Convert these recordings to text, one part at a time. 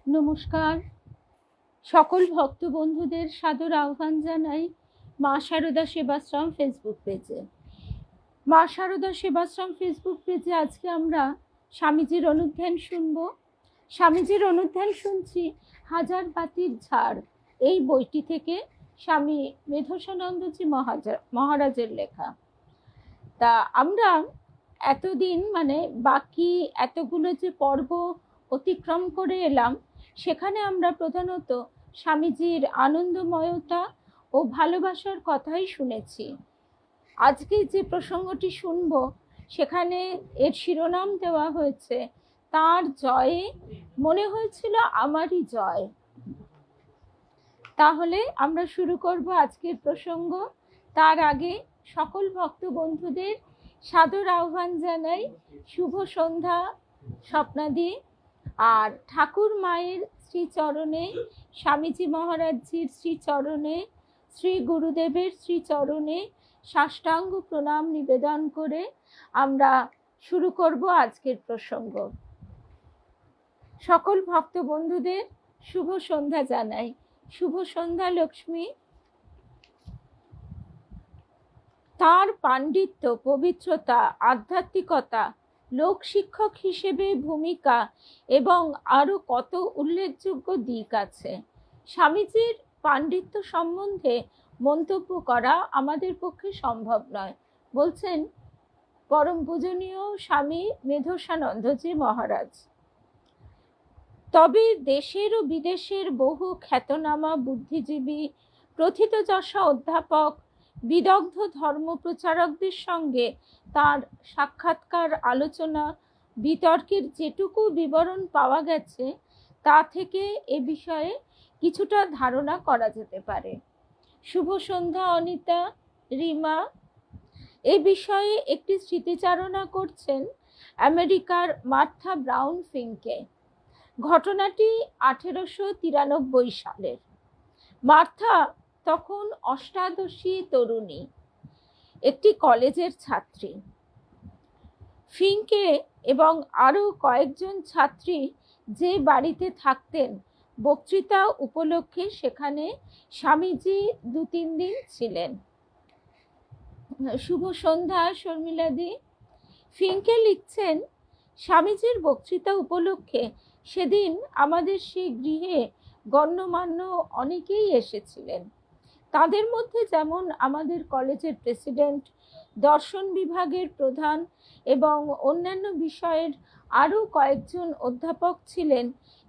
নমস্কার। সকল ভক্ত বন্ধুদের সাদর আহ্বান জানাই মা শারদা সেবাশ্রম ফেসবুক পেজে। মা শারদা সেবাশ্রম ফেসবুক পেজে আজকে আমরা স্বামীজির অনুধ্যান শুনব। স্বামীজির অনুধ্যান শুনছি হাজার বাতির ঝাড় এই বইটি থেকে, স্বামী মেধসানন্দজি মহারাজের লেখা। তা আমরা এতদিন বাকি এতগুলো যে পর্ব অতিক্রম করে এলাম, সেখানে আমরা প্রধানত স্বামীজির আনন্দময়তা ও ভালোবাসার কথাই শুনেছি। আজকে যে প্রসঙ্গটি শুনব সেখানে এর শিরোনাম দেওয়া হয়েছে তার জয়ে মনে হয়েছিল আমারই জয়। তাহলে আমরা শুরু করব আজকের প্রসঙ্গ। তার আগে সকল ভক্ত বন্ধুদের সাদর আহ্বান জানাই শুভ সন্ধ্যা স্বপ্নাদি। আর ঠাকুর মায়ের শ্রীচরণে, স্বামীজি মহারাজজির শ্রীচরণে, শ্রী গুরুদেবের শ্রীচরণে সাষ্টাঙ্গ প্রণাম নিবেদন করে আমরা শুরু করব আজকের প্রসঙ্গ। সকল ভক্ত বন্ধুদের শুভ সন্ধ্যা জানাই। শুভ সন্ধ্যা লক্ষ্মী। তার পাণ্ডিত্য, পবিত্রতা, আধ্যাত্মিকতা, লোক শিক্ষক হিসেবে ভূমিকা এবং আরো কত উল্লেখযোগ্য দিক আছে। স্বামীজির পাণ্ডিত্য সম্বন্ধে মন্তব্য করা আমাদের পক্ষে সম্ভব নয়, বলছেন পরম পূজনীয় স্বামী মেধসানন্দজি মহারাজ। তবে দেশের ও বিদেশের বহু খ্যাতনামা বুদ্ধিজীবী, প্রথিতযশা অধ্যাপক, বিদগ্ধ ধর্মপ্রচারকদের সঙ্গে তার সাক্ষাৎকার, আলোচনা, বিতর্কের যেটুকু বিবরণ পাওয়া গেছে তা থেকে এ বিষয়ে কিছুটা ধারণা করা যেতে পারে। শুভ সন্ধ্যা অনিতা, রিমা। এ বিষয়ে একটি স্মৃতিচারণা করছেন আমেরিকার মার্থা ব্রাউন ফিঙ্কে। ঘটনাটি 1893 সালের। মার্থা তখন অষ্টাদশী তরুণী, একটি কলেজের ছাত্রী। ফিঙ্কে এবং আরো কয়েকজন ছাত্রী যে বাড়িতে থাকতেন, বক্তৃতা উপলক্ষে সেখানে স্বামীজি 2-3 দিন ছিলেন। শুভ সন্ধ্যা শর্মিলাদি। ফিঙ্কে লিখছেন, স্বামীজির বক্তৃতা উপলক্ষে সেদিন আমাদের সেই গৃহে গণ্যমান্য অনেকেই এসেছিলেন। তাদের মধ্যে যেমন আমাদের কলেজের প্রেসিডেন্ট, দর্শন বিভাগের প্রধান এবং অন্যান্য বিষয়ের আরও কয়েকজন অধ্যাপক ছিলেন,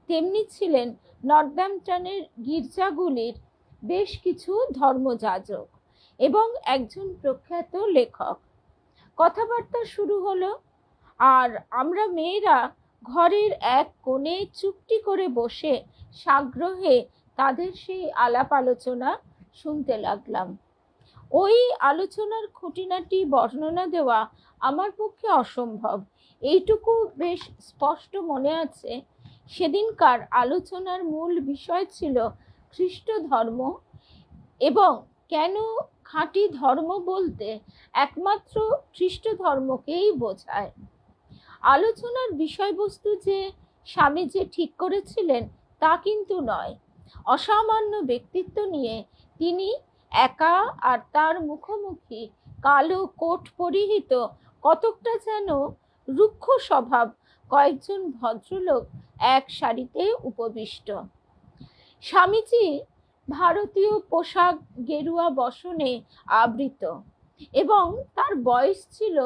তেমনি ছিলেন নর্দাম্পটনের গির্জাগুলির বেশ কিছু ধর্মযাজক এবং একজন প্রখ্যাত লেখক। কথাবার্তা শুরু হলো, আর আমরা মেয়েরা ঘরের এক কোণে চুপটি করে বসে সাগ্রহে তাদের সেই আলাপ আলোচনা শুনতে লাগলাম। ওই আলোচনার খুঁটিনাটি বর্ণনা দেওয়া আমার পক্ষে অসম্ভব। এইটুকু বেশ স্পষ্ট মনে আছে, সেদিনকার আলোচনার মূল বিষয় ছিল খ্রিস্ট ধর্ম এবং কেন খাঁটি ধর্ম বলতে একমাত্র খ্রিস্ট ধর্মকেই বোঝায়। আলোচনার বিষয়বস্তু যে স্বামীজি ঠিক করেছিলেন তা কিন্তু নয়। অসামান্য ব্যক্তিত্ব নিয়ে তিনি একা, আর তার মুখোমুখি কালো কোট পরিহিত কতকটা যেন রুক্ষ স্বভাব কয়েকজন ভদ্রলোক এক সারিতে উপবিষ্ট। স্বামীজি ভারতীয় পোশাক, গেরুয়া বসনে আবৃত এবং তার বয়স ছিল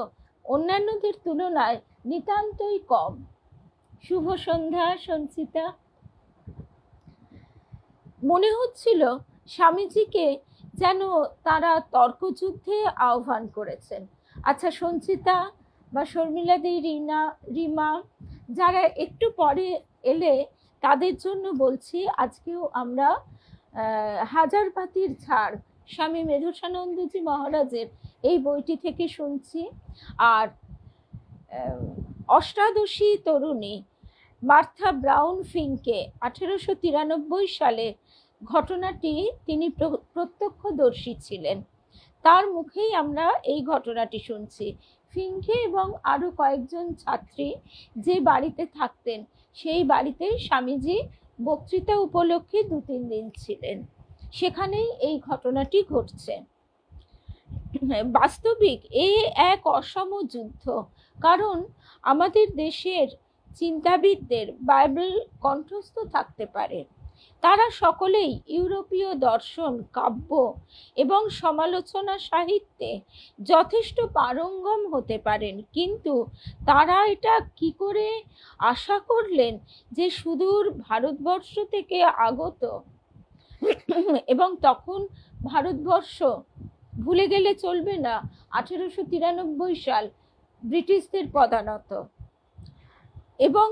অন্যান্যদের তুলনায় নিতান্তই কম। শুভ সন্ধ্যা সঞ্চিতা। মনে হচ্ছিল স্বামীজিকে যেন তারা তর্কযুদ্ধে আহ্বান করেছেন। আচ্ছা সঞ্চিতা বা শর্মিলাদি, রিমা যারা একটু পরে এলে তাদের জন্য বলছি, আজকেও আমরা হাজার বাতির ঝাড় স্বামী মেধসানন্দজি মহারাজের এই বইটি থেকে শুনছি। আর অষ্টাদশী তরুণী মার্থা ব্রাউন ফিঙ্কে 1893 সালে ঘটনাটি তিনি প্রত্যক্ষদর্শী ছিলেন, তার মুখেই আমরা এই ঘটনাটি শুনছি। ফিঙ্কে এবং আরো কয়েকজন ছাত্রী যে বাড়িতে থাকতেন সেই বাড়িতে স্বামীজি বক্তৃতা উপলক্ষে 2-3 দিন ছিলেন, সেখানেই এই ঘটনাটি ঘটছে। বাস্তবিক এ এক অসম যুদ্ধ, কারণ আমাদের দেশের চিন্তাবিদদের বাইবেল কণ্ঠস্থ থাকতে পারে, তারা সকলেই ইউরোপীয় দর্শন, কাব্য এবং সমালোচনা সাহিত্যে যথেষ্ট পারঙ্গম হতে পারেন, কিন্তু তারা এটা কি করে আশা করলেন যে সুদূর ভারতবর্ষ থেকে আগত, এবং তখন ভারতবর্ষ ভুলে গেলে চলবে না 1893 সাল ব্রিটিশদের পদানত, এবং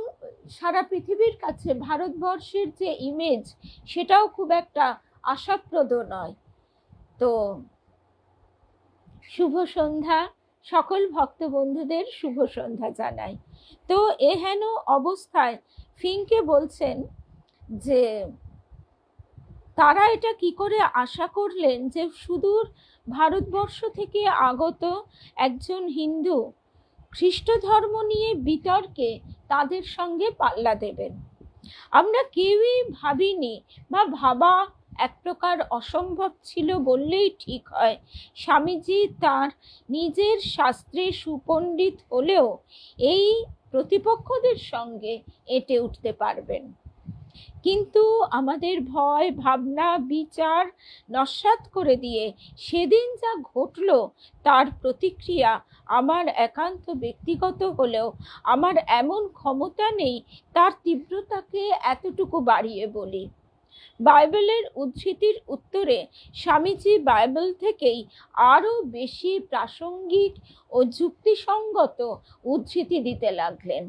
সারা পৃথিবীর কাছে ভারতবর্ষের যে ইমেজ সেটাও খুব একটা আশাপ্রদ নয়। তো শুভ সন্ধ্যা, সকল ভক্ত বন্ধুদের শুভ সন্ধ্যা জানাই। তো এহেন অবস্থায় ফিঙ্কে বলছেন যে তারা এটা কি করে আশা করলেন যে সুদূর ভারতবর্ষ থেকে আগত একজন হিন্দু খ্রিস্ট ধর্ম নিয়ে বিতর্কে তাদের সঙ্গে পাল্লা দেবেন। আমরা কেউই ভাবিনি, বা ভাবা এক প্রকার অসম্ভব ছিল বললেই ঠিক হয়, স্বামীজি তার নিজের শাস্ত্রে সুপণ্ডিত হলেও এই প্রতিপক্ষদের সঙ্গে এঁটে উঠতে পারবেন। কিন্তু আমাদের ভয়, ভাবনা, বিচার নস্যাৎ করে দিয়ে সেদিন যা ঘটল তার প্রতিক্রিয়া আমার একান্ত ব্যক্তিগত হলেও আমার এমন ক্ষমতা নেই তার তীব্রতাকে এতটুকু বাড়িয়ে বলি। বাইবেলের উদ্ধৃতির উত্তরে স্বামীজি বাইবেল থেকেই আরও বেশি প্রাসঙ্গিক ও যুক্তিসঙ্গত উদ্ধৃতি দিতে লাগলেন।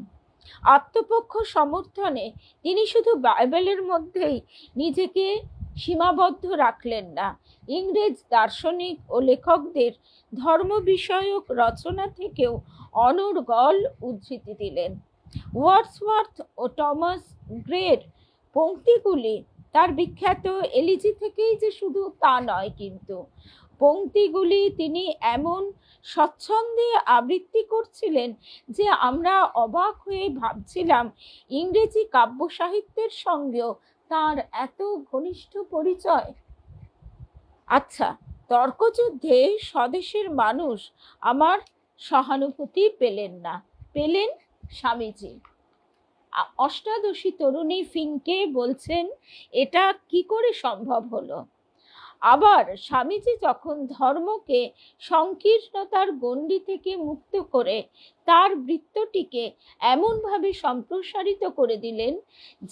আত্মপক্ষ সমর্থনে তিনি শুধু বাইবেলের মধ্যেই নিজেকে সীমাবদ্ধ রাখলেন না, ইংরেজ দার্শনিক ও লেখকদের ধর্ম বিষয়ক রচনা থেকেও অনর্গল উদ্ধৃতি দিলেন। ওয়ার্ডসওয়ার্থ ও টমাস গ্রের পংক্তিগুলি তার বিখ্যাত এলিজি থেকেই যে শুধু তা নয়, কিন্তু পংক্তিগুলি তিনি এমন স্বচ্ছন্দে আবৃত্তি করছিলেন যে আমরা অবাক হয়ে ভাবছিলাম ইংরেজি কাব্য সাহিত্যের সঙ্গেও তার এত ঘনিষ্ঠ পরিচয়। আচ্ছা, তর্কযুদ্ধে স্বদেশের মানুষ আমার সহানুভূতি পেলেন না, পেলেন স্বামীজি। অষ্টাদশী তরুণী ফিঙ্কে বলছেন এটা কি করে সম্ভব হলো। আবার স্বামীজি যখন ধর্মকে সংকীর্ণতার গণ্ডি থেকে মুক্ত করে তার বৃত্তটিকে এমনভাবে সম্প্রসারিত করে দিলেন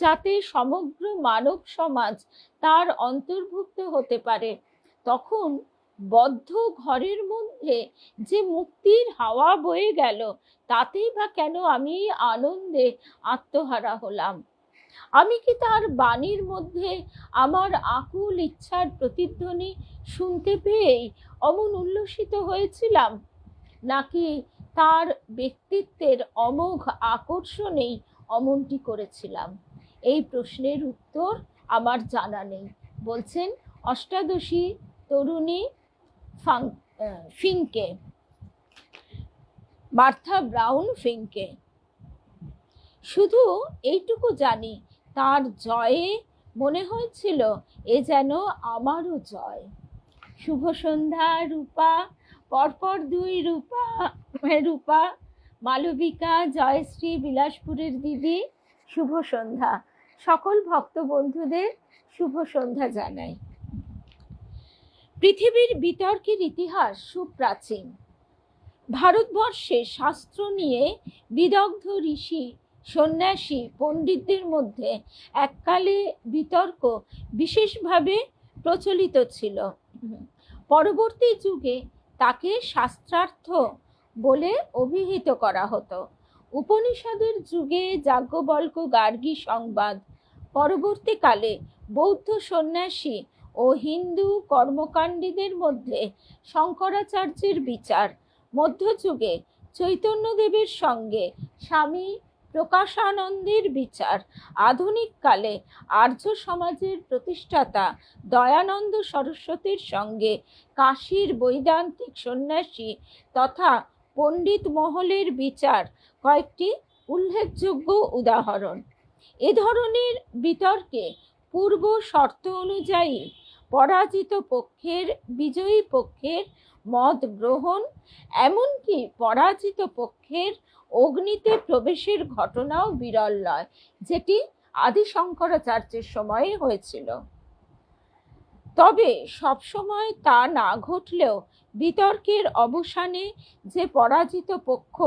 যাতে সমগ্র মানব সমাজ তার অন্তর্ভুক্ত হতে পারে, তখন বদ্ধ ঘরের মধ্যে যে মুক্তির হাওয়া বয়ে গেল তাতেই বা কেন আমি আনন্দে আত্মহারা হলাম? আমি কি তার বাণীর মধ্যে আমার আকুল ইচ্ছার প্রতিধ্বনি শুনতে পেয়েই অমন উল্লসিত হয়েছিলাম, নাকি তার ব্যক্তিত্বের অমোঘ আকর্ষণেই অমনটি করেছিলাম? এই প্রশ্নের উত্তর আমার জানা নেই, বলছেন অষ্টাদশী তরুণী ফিঙ্কে, মার্থা ব্রাউন ফিঙ্কে। শুধু এইটুকু জানি, তার জয়ে মনে হয়েছিল এ যেন আমারও জয়। শুভ সন্ধ্যা রূপা, পরপর 2 রূপা, মালবিকা, জয়শ্রী, বিলাসপুরের দিদি, শুভ সন্ধ্যা। সকল ভক্ত বন্ধুদের শুভ সন্ধ্যা জানাই। পৃথিবীর বিতর্কের ইতিহাস সুপ্রাচীন। ভারতবর্ষে শাস্ত্র নিয়ে বিদগ্ধ ঋষি, সন্ন্যাসী, পণ্ডিতদের মধ্যে এককালে বিতর্ক বিশেষভাবে প্রচলিত ছিল। পরবর্তী যুগে তাকে শাস্ত্রার্থ বলে অভিহিত করা হতো। উপনিষদের যুগে যাজ্ঞবল্ক্য গার্গী সংবাদ, পরবর্তীকালে বৌদ্ধ সন্ন্যাসী ও হিন্দু কর্মকাণ্ডীদের মধ্যে শঙ্করাচার্যের বিচার, মধ্যযুগে চৈতন্যদেবের সঙ্গে স্বামী প্রকাশানন্দের বিচার, আধুনিক কালে আর্য সমাজের প্রতিষ্ঠাতা দয়ানন্দ সরস্বতীর সঙ্গে কাশীর বৈদান্তিক সন্ন্যাসী তথা পণ্ডিত মহলের বিচার কয়েকটি উল্লেখযোগ্য উদাহরণ। এ ধরনের বিতর্কে পূর্ব শর্ত অনুযায়ী পরাজিত পক্ষের বিজয়ী পক্ষের মত গ্রহণ, এমনকি পরাজিত পক্ষের অগ্নিতে প্রবেশের ঘটনাও বিরল নয়, যেটি আদি শঙ্করাচার্যের সময়ে হয়েছিল। তবে সবসময় তা না ঘটলেও বিতর্কের অবসানে যে পরাজিত পক্ষ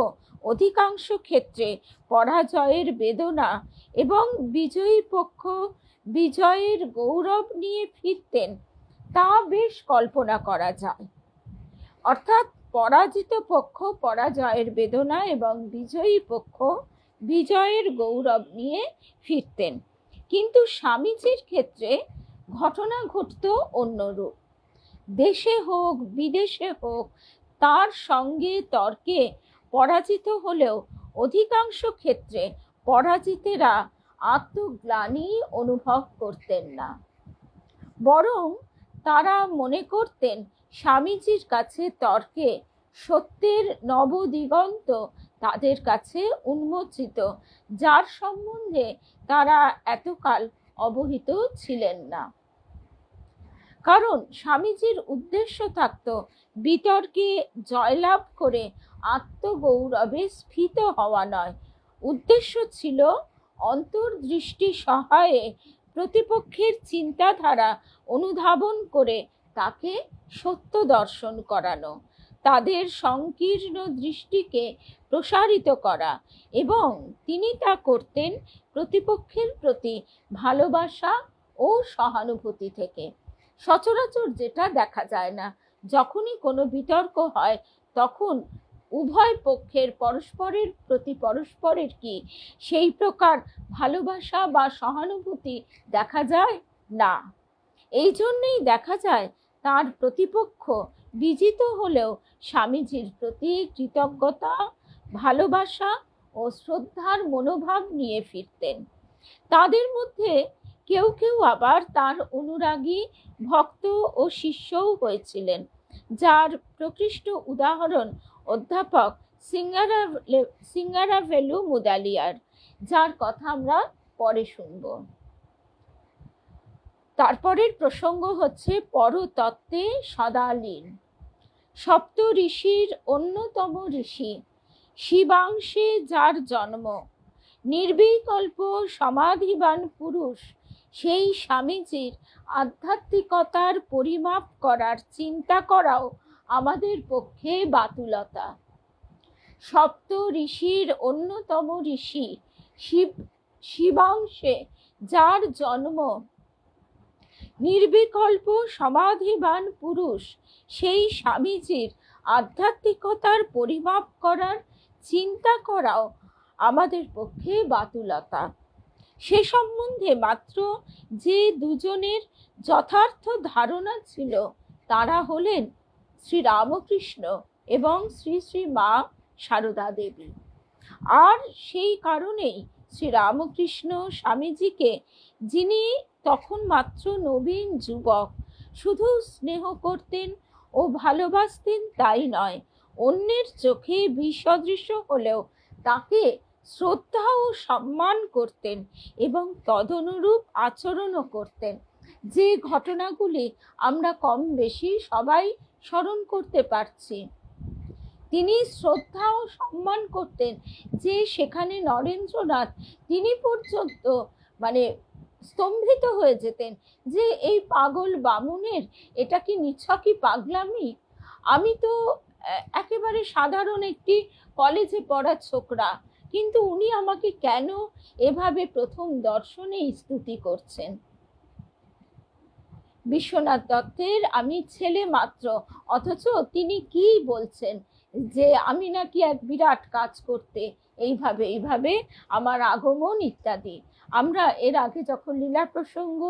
অধিকাংশ ক্ষেত্রে পরাজয়ের বেদনা এবং বিজয়ী পক্ষ বিজয়ের গৌরব নিয়ে ফিরতেন, তা বেশ কল্পনা করা যায়। অর্থাৎ পরাজিত পক্ষ পরাজয়ের বেদনা এবং বিজয়ী পক্ষ বিজয়ের গৌরব নিয়ে ফিরতেন। কিন্তু স্বামীজির ক্ষেত্রে ঘটনা ঘটত অন্যরূপ। দেশে হোক বিদেশে হোক তার সঙ্গে তর্কে পরাজিত হলেও অধিকাংশ ক্ষেত্রে পরাজিতেরা আত্মগ্লানি অনুভব করতেন না, বরং তারা মনে করতেন স্বামীজির কাছে তর্কে সত্যের নবদিগন্ত তাদের কাছে উন্মোচিত, যার সম্বন্ধে তারা এতকাল অবহিত ছিলেন না। কারণ স্বামীজির উদ্দেশ্য থাকত বিতর্কে জয়লাভ করে আত্মগৌরবে স্ফীত হওয়া নয়, উদ্দেশ্য ছিল অন্তর্দৃষ্টি সহায়ে প্রতিপক্ষের চিন্তাধারা অনুধাবন করে তাকে সত্য দর্শন করানো, তাদের সংকীর্ণ দৃষ্টিকে প্রসারিত করা, এবং তিনি তা করতেন প্রতিপক্ষের প্রতি ভালোবাসা ও সহানুভূতি থেকে। সচরাচর যেটা দেখা যায় না, যখনই কোনো বিতর্ক হয় তখন উভয় পক্ষের পরস্পরের প্রতি পরস্পরের কি সেই প্রকার ভালোবাসা বা সহানুভূতি দেখা যায় না। এই জন্যেই দেখা যায় তার প্রতিপক্ষ বিজিত হলেও স্বামীজির প্রতি কৃতজ্ঞতা, ভালোবাসা ও শ্রদ্ধার মনোভাব নিয়ে ফিরতেন। তাদের মধ্যে কেউ কেউ আবার তার অনুরাগী ভক্ত ও শিষ্যও হয়েছিলেন, যার প্রকৃষ্ট উদাহরণ অধ্যাপক সিঙ্গারাভেলু মুদালিয়ার, যার কথা আমরা পরে শুনব। তারপরের প্রসঙ্গ হচ্ছে পরতত্ত্বে সদা লীন। সপ্ত ঋষির অন্যতম ঋষি শিবাংশে যার জন্ম, নির্বিকল্প সমাধিবান পুরুষ সেই স্বামীজির আধ্যাত্মিকতার পরিমাপ করার চিন্তা করাও আমাদের পক্ষে বাতুলতা। সপ্ত ঋষির অন্যতম ঋষি শিবাংশে যার জন্ম, নির্বিকল্প সমাধিবান পুরুষ সেই স্বামীজির আধ্যাত্মিকতার পরিমাপ করার চিন্তা করাও আমাদের পক্ষে বাতুলতা। সে সম্বন্ধে মাত্র যে দুজনের যথার্থ ধারণা ছিল তারা হলেন শ্রী রামকৃষ্ণ এবং শ্রী শ্রী মা সারদা দেবী। আর সেই কারণেই শ্রী রামকৃষ্ণ স্বামীজিকে, যিনি তখন মাত্র নবীন যুবক, শুধু স্নেহ করতেন ও ভালোবাসতেন তাই নয়, অন্যের চোখে বিসদৃশ হলেও তাকে শ্রদ্ধা ও সম্মান করতেন এবং তদনুরূপ আচরণও করতেন। যে ঘটনাগুলি আমরা কম বেশি সবাই স্মরণ করতে পারছি। তিনি শ্রদ্ধা ও সম্মান করতেন যে সেখানে নরেন্দ্রনাথ, তিনি পর্যন্ত স্তম্ভিত হয়ে যেতেন যে এই পাগল বামুনের এটা কি নিছকই পাগলামি। আমি তো একেবারে সাধারণ একটি কলেজে পড়া ছোকরা, কিন্তু উনি আমাকে কেন এভাবে প্রথম দর্শনেই স্তুতি করছেন। বিশ্বনাথ দত্তের আমি ছেলে মাত্র, অথচ তিনি কি বলছেন যে আমি নাকি এক বিরাট কাজ করতে, এইভাবে আমার আগমন ইত্যাদি। আমরা এর আগে যখন লীলা প্রসঙ্গ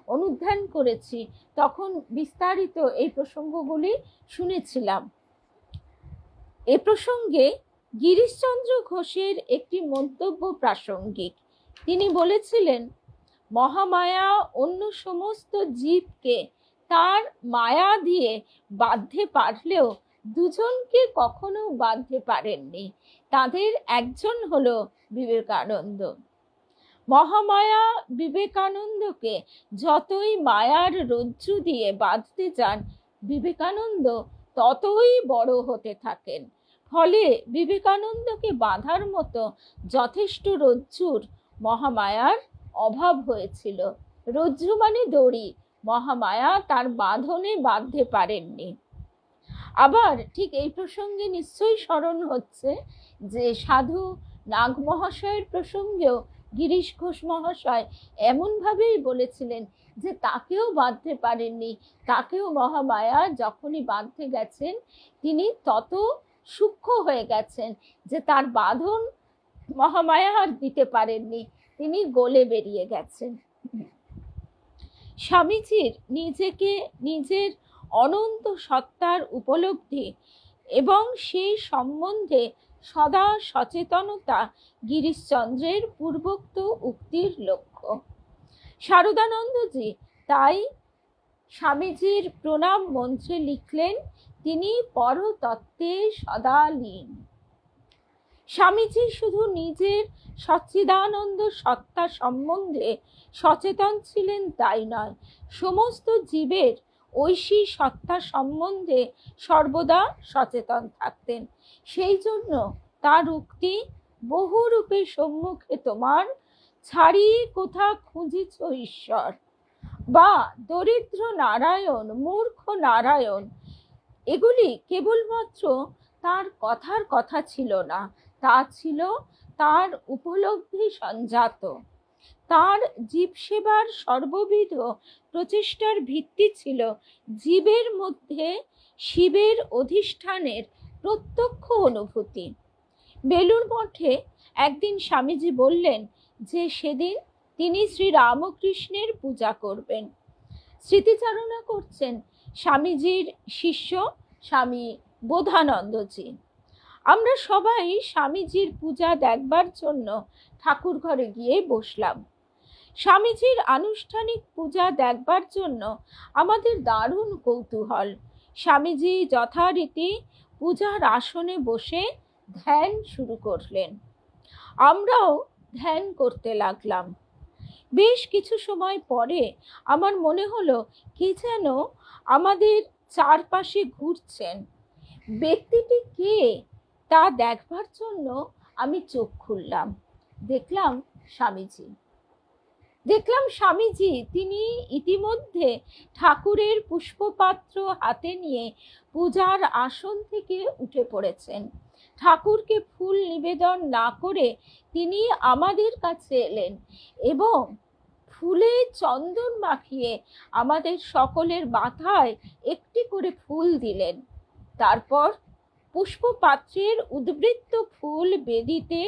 অনুধ্যান করেছি তখন বিস্তারিত এই প্রসঙ্গগুলি শুনেছিলাম। এ প্রসঙ্গে গিরিশচন্দ্র ঘোষের একটি মন্তব্য প্রাসঙ্গিক। তিনি বলেছিলেন, মহামায়া অন্য সমস্ত জীবকে তার মায়া দিয়ে বাঁধতে পারলেও দুজনকে কখনো বাঁধতে পারেননি। তাদের একজন হলো বিবেকানন্দ। মহামায়া বিবেকানন্দকে যতই মায়ার রজ্জু দিয়ে বাঁধতে যান, বিবেকানন্দ ততই বড় হতে থাকেন। ফলে বিবেকানন্দকে বাঁধার মতো যথেষ্ট রজ্জুর মহামায়ার অভাব হয়েছিল। রজ্জু মানে দড়ি, মহামায়া তার বাঁধনে বাঁধতে পারেননি। আবার ঠিক এই প্রসঙ্গে নিশ্চয়ই স্মরণ হচ্ছে যে সাধু নাগ মহাশয়ের প্রসঙ্গেও গিরিশ ঘোষ মহাশয় এমনভাবেই বলেছিলেন যে তাকেও বাঁধতে পারেননি, তাকেও মহামায়া যখনই বাঁধতে গেছেন তিনি তত সূক্ষ্ম হয়ে গেছেন যে তার বাঁধন মহামায়া আর দিতে পারেননি, তিনি গলে বেরিয়ে গেছেন। স্বামীজির নিজেকে নিজের অনন্ত সত্তার উপলব্ধি এবং সেই সম্বন্ধে সদা সচেতনতা গিরিশচন্দ্রের পূর্বোক্ত উক্তির লক্ষ্য। শারদানন্দজি তাই স্বামীজির প্রণাম মন্ত্রে লিখলেন, তিনি পরতত্ত্বে সদা লীন। স্বামীজি শুধু নিজের সচ্চিদানন্দ সত্তা সম্বন্ধে সচেতন ছিলেন তাই নয়, সমস্ত জীবের ঐশী সত্তা সম্বন্ধে সর্বদা সচেতন থাকতেন। সেই জন্য তার উক্তি, বহুরূপে সম্মুখে তোমার, ছাড়িয়ে কোথা খুঁজিছ ঈশ্বর, বা দরিদ্র নারায়ণ, মূর্খ নারায়ণ, এগুলি কেবলমাত্র তার কথার কথা ছিল না, তা ছিল তার উপলব্ধি সঞ্জাত। তার জীব সেবার সর্ববিধ প্রচেষ্টার ভিত্তি ছিল জীবের মধ্যে শিবের অধিষ্ঠানের প্রত্যক্ষ অনুভূতি। বেলুড় মঠে একদিন স্বামীজি বললেন যে সেদিন তিনি শ্রী রামকৃষ্ণের পূজা করবেন। স্মৃতিচারণা করছেন স্বামীজির শিষ্য স্বামী বোধানন্দজি। আমরা সবাই স্বামীজির পূজা দেখবার জন্য ঠাকুর ঘরে গিয়ে বসলাম। স্বামীজির আনুষ্ঠানিক পূজা দেখবার জন্য আমাদের দারুণ কৌতূহল। স্বামীজি যথারীতি পূজার আসনে বসে ধ্যান শুরু করলেন। আমরাও ধ্যান করতে লাগলাম। বেশ কিছু সময় পরে আমার মনে হলো কে যেন আমাদের চারপাশে ঘুরছেন। ব্যক্তিটি কে তা দেখবার জন্য আমি চোখ খুললাম। দেখলাম স্বামীজি। তিনি ইতিমধ্যে ঠাকুরের পুষ্পপাত্র হাতে নিয়ে পূজার আসন থেকে উঠে পড়েছেন। ঠাকুরকে ফুল নিবেদন না করে তিনি আমাদের কাছে এলেন এবং ফুলে চন্দন মাখিয়ে আমাদের সকলের মাথায় একটি করে ফুল দিলেন। তারপর পুষ্পপাত্রের উদ্বৃত্ত ফুল বেদিতে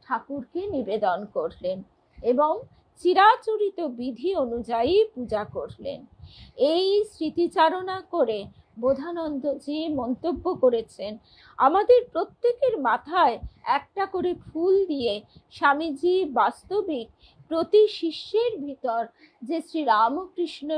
ঠাকুরকে নিবেদন করলেন এবং চিরাচরিত বিধি অনুযায়ী পূজা করলেন। এই স্মৃতিচারণা করে বোধানন্দজি মন্তব্য করেছেন, আমাদের প্রত্যেকের মাথায় একটা করে ফুল দিয়ে স্বামীজি বাস্তবিক প্রতি শিষ্যের ভিতর যে শ্রী রামকৃষ্ণ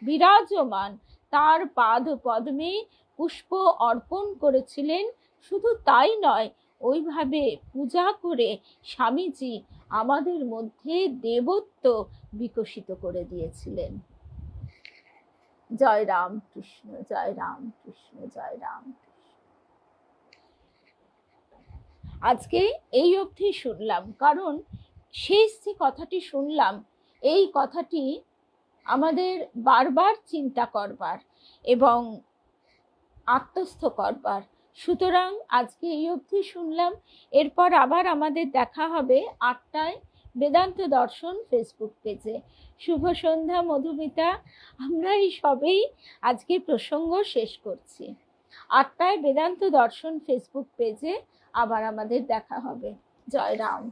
বিরাজমান তার পাদ পদ্মে পুষ্প অর্পণ করেছিলেন। শুধু তাই নয়, ওইভাবে পূজা করে স্বামীজি আমাদের মধ্যে দেবত্ব বিকশিত করে দিয়েছিলেন। জয় রাম কৃষ্ণ, জয় রাম কৃষ্ণ, জয় রাম কৃষ্ণ। আজকে এই অবধি শুনলাম, কারণ শেষ যে কথাটি শুনলাম এই কথাটি আমাদের বারবার চিন্তা করবার এবং আত্মস্থ করবার। সুতরাং আজকে এই অবধি শুনলাম। এরপর আবার আমাদের দেখা হবে 8টায় বেদান্ত দর্শন ফেসবুক পেজে। শুভ সন্ধ্যা মধুমিতা। আমরা এই সবেই আজকে প্রসঙ্গ শেষ করছি। 8টায় বেদান্ত দর্শন ফেসবুক পেজে আবার আমাদের দেখা হবে। জয় রাম।